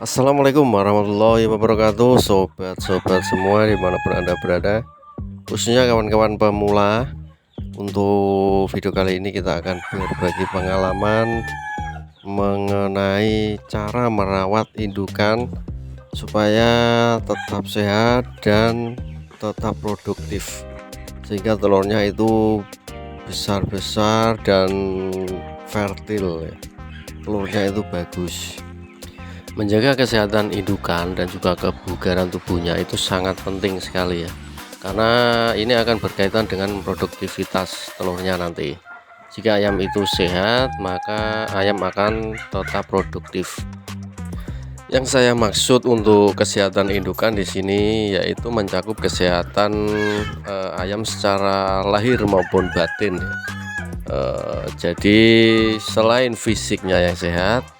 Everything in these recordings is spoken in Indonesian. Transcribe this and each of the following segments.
Assalamualaikum warahmatullahi wabarakatuh, sobat-sobat semua dimanapun Anda berada, khususnya kawan-kawan pemula. Untuk video kali ini kita akan berbagi pengalaman mengenai cara merawat indukan supaya tetap sehat dan tetap produktif, sehingga telurnya itu besar-besar dan fertil ya. Telurnya itu bagus. Menjaga kesehatan indukan dan juga kebugaran tubuhnya itu sangat penting sekali ya, karena ini akan berkaitan dengan produktivitas telurnya nanti. Jika ayam itu sehat, maka ayam akan tetap produktif. Yang saya maksud untuk kesehatan indukan di sini yaitu mencakup kesehatan ayam secara lahir maupun batin ya. Jadi selain fisiknya yang sehat,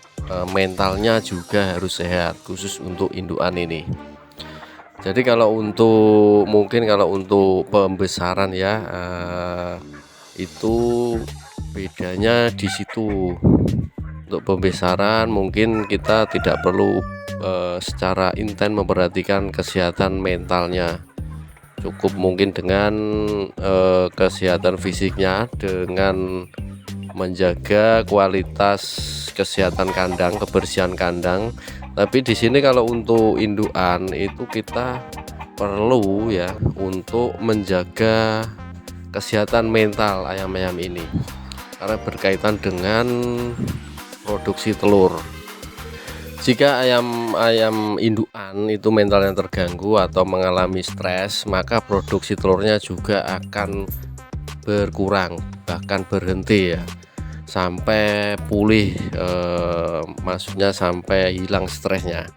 mentalnya juga harus sehat, khusus untuk indukan ini. Jadi kalau untuk pembesaran ya, itu bedanya di situ. Untuk pembesaran mungkin kita tidak perlu secara intens memperhatikan kesehatan mentalnya. Cukup mungkin dengan kesehatan fisiknya, dengan menjaga kualitas kesehatan kandang, kebersihan kandang. Tapi di sini kalau untuk indukan itu kita perlu ya untuk menjaga kesehatan mental ayam-ayam ini, karena berkaitan dengan produksi telur. Jika ayam indukan itu mentalnya terganggu atau mengalami stres, maka produksi telurnya juga akan berkurang, bahkan berhenti ya, sampai pulih, maksudnya sampai hilang stresnya.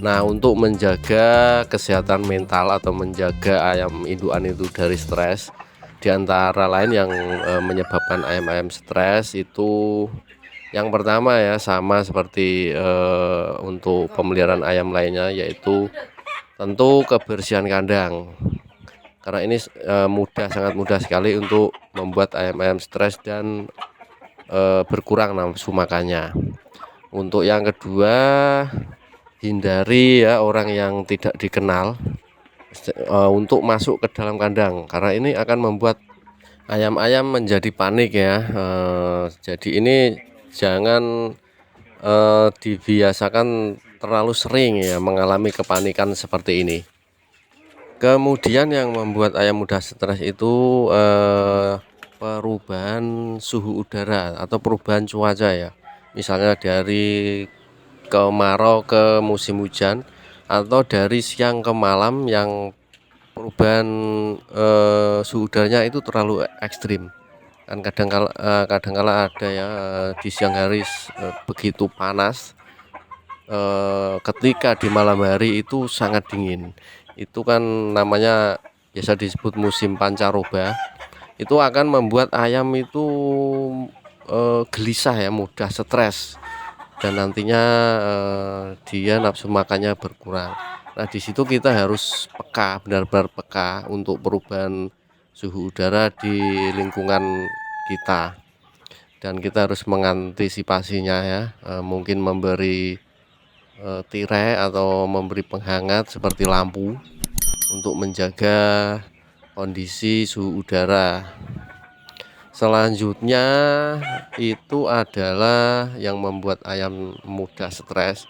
Nah, untuk menjaga kesehatan mental atau menjaga ayam indukan itu dari stres, diantara lain yang menyebabkan ayam-ayam stres itu, yang pertama ya sama seperti untuk pemeliharaan ayam lainnya, yaitu tentu kebersihan kandang. Karena ini sangat mudah sekali untuk membuat ayam-ayam stres dan berkurang nafsu makannya. Untuk yang kedua, hindari ya orang yang tidak dikenal untuk masuk ke dalam kandang, karena ini akan membuat ayam-ayam menjadi panik ya. Jadi ini jangan dibiasakan terlalu sering ya mengalami kepanikan seperti ini. Kemudian yang membuat ayam mudah stres itu perubahan suhu udara atau perubahan cuaca ya. Misalnya dari kemarau ke musim hujan, atau dari siang ke malam yang perubahan suhu udaranya itu terlalu ekstrim. Kan kadang-kala ada ya, di siang hari begitu panas, ketika di malam hari itu sangat dingin. Itu kan namanya biasa disebut musim pancaroba. Itu akan membuat ayam itu gelisah ya, mudah stres, dan nantinya dia nafsu makannya berkurang. Nah, di situ kita harus peka, benar-benar peka untuk perubahan suhu udara di lingkungan kita, dan kita harus mengantisipasinya ya, mungkin memberi tirai atau memberi penghangat seperti lampu untuk menjaga kondisi suhu udara. Selanjutnya itu adalah yang membuat ayam mudah stres.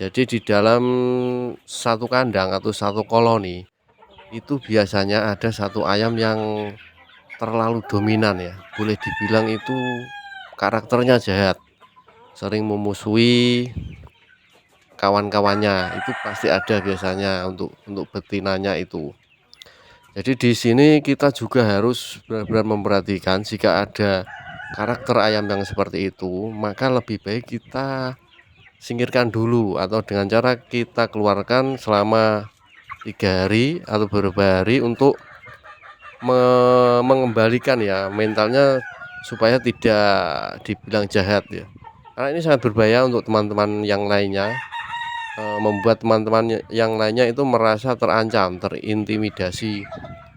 Jadi di dalam satu kandang atau satu koloni itu biasanya ada satu ayam yang terlalu dominan ya. Boleh dibilang itu karakternya jahat, sering memusuhi kawan-kawannya. Itu pasti ada biasanya untuk betinanya itu. Jadi di sini kita juga harus benar-benar memperhatikan, jika ada karakter ayam yang seperti itu, maka lebih baik kita singkirkan dulu, atau dengan cara kita keluarkan selama 3 hari atau beberapa hari untuk mengembalikan ya mentalnya, supaya tidak dibilang jahat ya. Karena ini sangat berbahaya untuk teman-teman yang lainnya, membuat teman-teman yang lainnya itu merasa terancam, terintimidasi,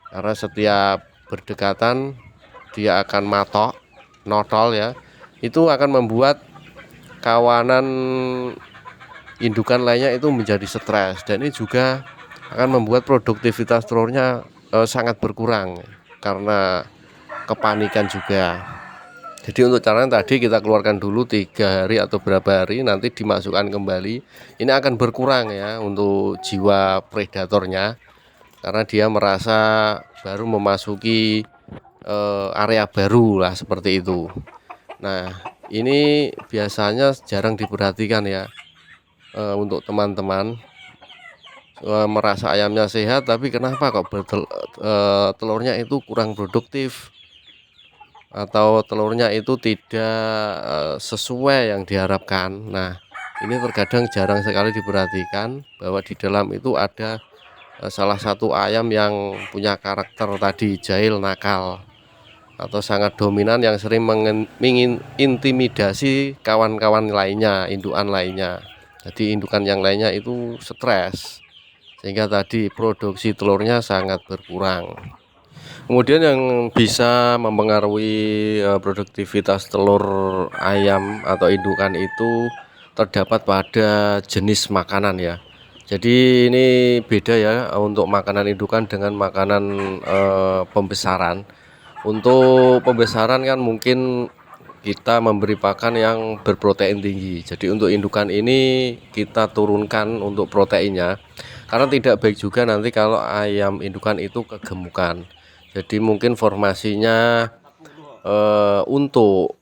karena setiap berdekatan dia akan matok, notol ya. Itu akan membuat kawanan indukan lainnya itu menjadi stres, dan ini juga akan membuat produktivitas telurnya sangat berkurang karena kepanikan juga. Jadi untuk caranya tadi kita keluarkan dulu 3 hari atau berapa hari, nanti dimasukkan kembali. Ini akan berkurang ya untuk jiwa predatornya, karena dia merasa baru memasuki area baru lah, seperti itu. Nah, ini biasanya jarang diperhatikan ya untuk teman-teman merasa ayamnya sehat, tapi kenapa kok telurnya itu kurang produktif, atau telurnya itu tidak sesuai yang diharapkan. Nah, ini terkadang jarang sekali diperhatikan bahwa di dalam itu ada salah satu ayam yang punya karakter tadi jahil, nakal, atau sangat dominan, yang sering mengintimidasi kawan-kawan lainnya, indukan lainnya. Jadi indukan yang lainnya itu stres, sehingga tadi produksi telurnya sangat berkurang. Kemudian yang bisa mempengaruhi produktivitas telur ayam atau indukan itu terdapat pada jenis makanan ya. Jadi ini beda ya untuk makanan indukan dengan makanan pembesaran. Untuk pembesaran kan mungkin kita memberi pakan yang berprotein tinggi. Jadi untuk indukan ini kita turunkan untuk proteinnya, karena tidak baik juga nanti kalau ayam indukan itu kegemukan. Jadi mungkin formasinya untuk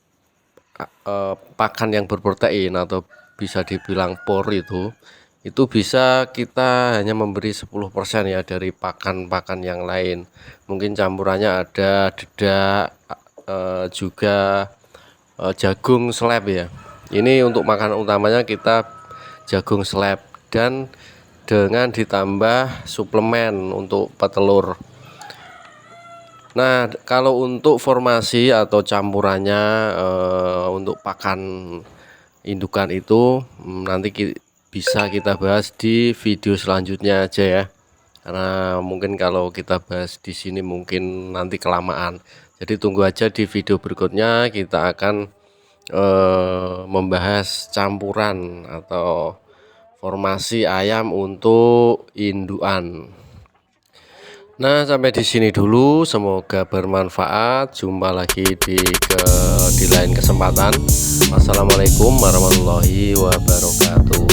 pakan yang berprotein atau bisa dibilang por itu bisa kita hanya memberi 10% ya dari pakan-pakan yang lain. Mungkin campurannya ada dedak, juga jagung slab ya. Ini untuk makanan utamanya kita jagung slab, dan dengan ditambah suplemen untuk petelur. Nah, kalau untuk formasi atau campurannya untuk pakan indukan itu nanti bisa kita bahas di video selanjutnya aja ya. Karena mungkin kalau kita bahas di sini mungkin nanti kelamaan. Jadi tunggu aja di video berikutnya, kita akan membahas campuran atau formasi ayam untuk indukan. Nah, sampai di sini dulu, semoga bermanfaat. Jumpa lagi di lain kesempatan. Wassalamualaikum warahmatullahi wabarakatuh.